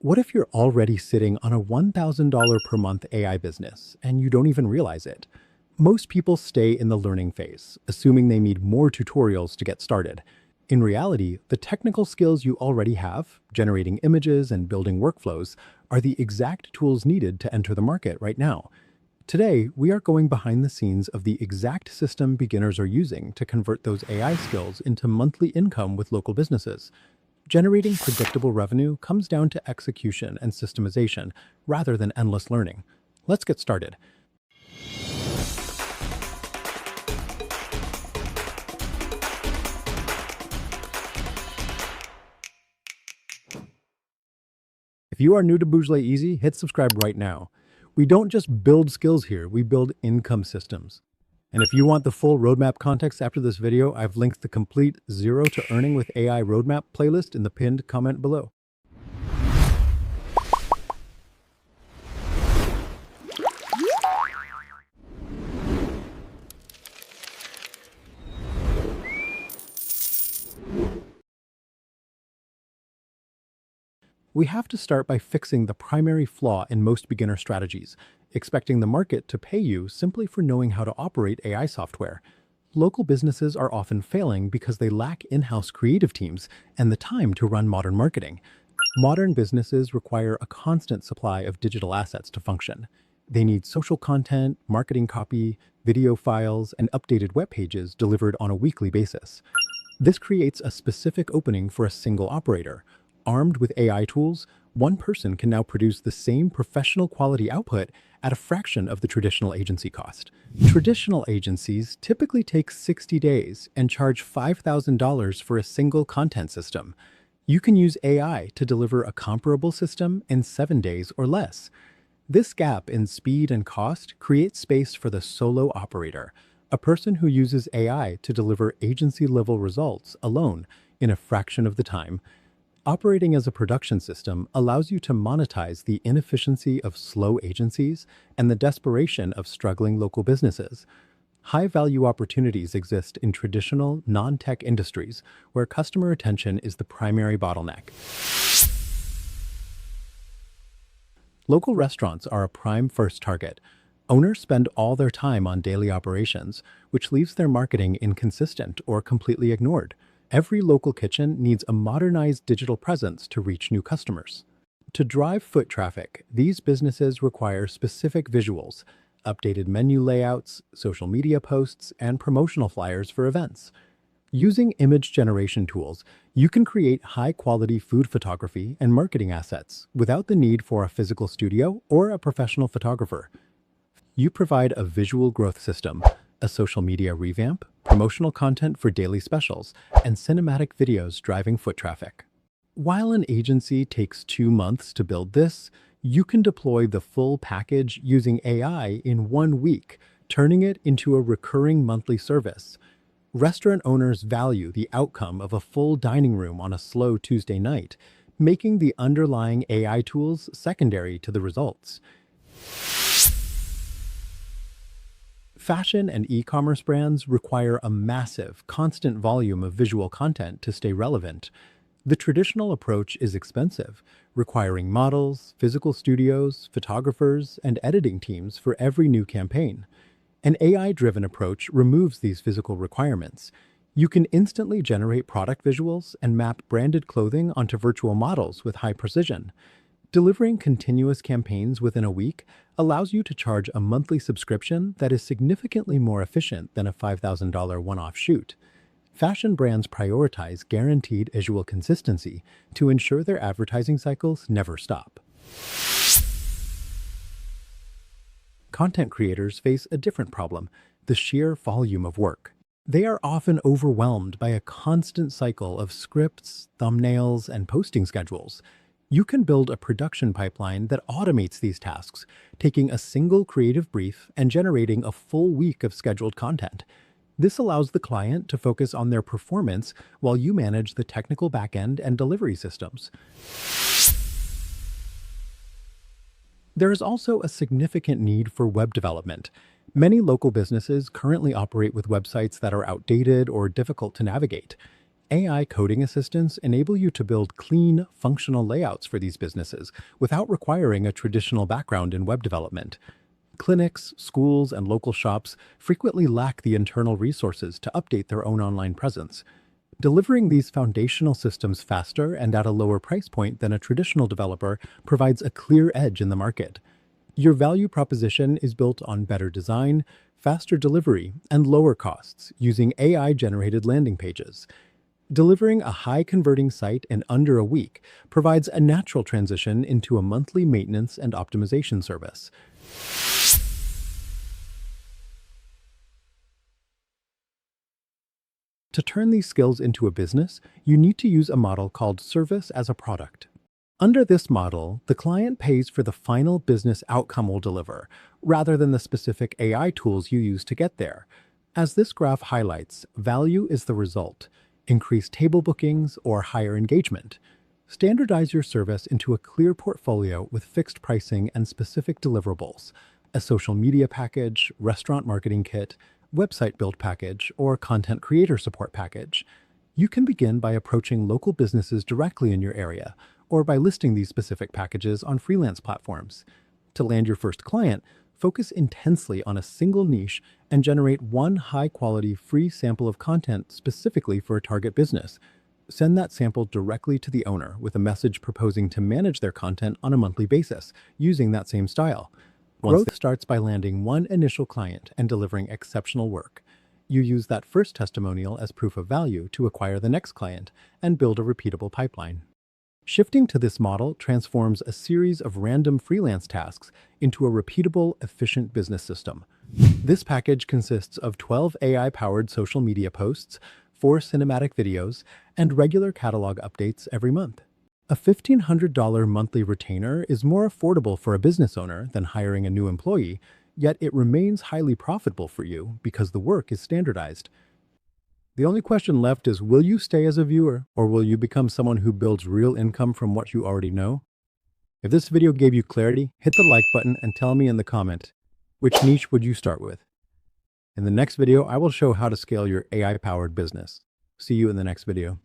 What if you're already sitting on a $1,000 per month AI business and you don't even realize it? Most people stay in the learning phase, assuming they need more tutorials to get started. In reality, the technical skills you already have, generating images and building workflows, are the exact tools needed to enter the market right now. Today, we are going behind the scenes of the exact system beginners are using to convert those AI skills into monthly income with local businesses. Generating predictable revenue comes down to execution and systemization rather than endless learning. Let's get started. If you are new to BujhleEasy, hit subscribe right now. We don't just build skills here, we build income systems. And if you want the full roadmap context after this video, I've linked the complete Zero to Earning with AI roadmap playlist in the pinned comment below. We have to start by fixing the primary flaw in most beginner strategies, expecting the market to pay you simply for knowing how to operate AI software. Local businesses are often failing because they lack in-house creative teams and the time to run modern marketing. Modern businesses require a constant supply of digital assets to function. They need social content, marketing copy, video files, and updated web pages delivered on a weekly basis. This creates a specific opening for a single operator. Armed with AI tools, one person can now produce the same professional quality output at a fraction of the traditional agency cost. Traditional agencies typically take 60 days and charge $5,000 for a single content system. You can use AI to deliver a comparable system in 7 days or less. This gap in speed and cost creates space for the solo operator, a person who uses AI to deliver agency-level results alone in a fraction of the time. Operating as a production system allows you to monetize the inefficiency of slow agencies and the desperation of struggling local businesses. High-value opportunities exist in traditional, non-tech industries where customer attention is the primary bottleneck. Local restaurants are a prime first target. Owners spend all their time on daily operations, which leaves their marketing inconsistent or completely ignored. Every local kitchen needs a modernized digital presence to reach new customers. To drive foot traffic, these businesses require specific visuals, updated menu layouts, social media posts, and promotional flyers for events. Using image generation tools, you can create high-quality food photography and marketing assets without the need for a physical studio or a professional photographer. You provide a visual growth system, a social media revamp, promotional content for daily specials, and cinematic videos driving foot traffic. While an agency takes 2 months to build this, you can deploy the full package using AI in 1 week, turning it into a recurring monthly service. Restaurant owners value the outcome of a full dining room on a slow Tuesday night, making the underlying AI tools secondary to the results. Fashion and e-commerce brands require a massive, constant volume of visual content to stay relevant. The traditional approach is expensive, requiring models, physical studios, photographers, and editing teams for every new campaign. An AI-driven approach removes these physical requirements. You can instantly generate product visuals and map branded clothing onto virtual models with high precision. Delivering continuous campaigns within a week allows you to charge a monthly subscription that is significantly more efficient than a $5,000 one-off shoot. Fashion brands prioritize guaranteed visual consistency to ensure their advertising cycles never stop. Content creators face a different problem: the sheer volume of work. They are often overwhelmed by a constant cycle of scripts, thumbnails, and posting schedules. You can build a production pipeline that automates these tasks, taking a single creative brief and generating a full week of scheduled content. This allows the client to focus on their performance while you manage the technical backend and delivery systems. There is also a significant need for web development. Many local businesses currently operate with websites that are outdated or difficult to navigate. AI coding assistants enable you to build clean, functional layouts for these businesses without requiring a traditional background in web development. Clinics, schools, and local shops frequently lack the internal resources to update their own online presence. Delivering these foundational systems faster and at a lower price point than a traditional developer provides a clear edge in the market. Your value proposition is built on better design, faster delivery, and lower costs using AI-generated landing pages. Delivering a high-converting site in under a week provides a natural transition into a monthly maintenance and optimization service. To turn these skills into a business, you need to use a model called service as a product. Under this model, the client pays for the final business outcome we'll deliver, rather than the specific AI tools you use to get there. As this graph highlights, value is the result: increased table bookings or higher engagement. Standardize your service into a clear portfolio with fixed pricing and specific deliverables: a social media package, restaurant marketing kit, website build package, or content creator support package. You can begin by approaching local businesses directly in your area, or by listing these specific packages on freelance platforms. To land your first client, focus intensely on a single niche and generate one high-quality free sample of content specifically for a target business. Send that sample directly to the owner with a message proposing to manage their content on a monthly basis, using that same style. Growth starts by landing one initial client and delivering exceptional work. You use that first testimonial as proof of value to acquire the next client and build a repeatable pipeline. Shifting to this model transforms a series of random freelance tasks into a repeatable, efficient business system. This package consists of 12 AI-powered social media posts, 4 cinematic videos, and regular catalog updates every month. A $1,500 monthly retainer is more affordable for a business owner than hiring a new employee, yet it remains highly profitable for you because the work is standardized. The only question left is, will you stay as a viewer, or will you become someone who builds real income from what you already know? If this video gave you clarity, hit the like button and tell me in the comment, which niche would you start with? In the next video, I will show how to scale your AI-powered business. See you in the next video.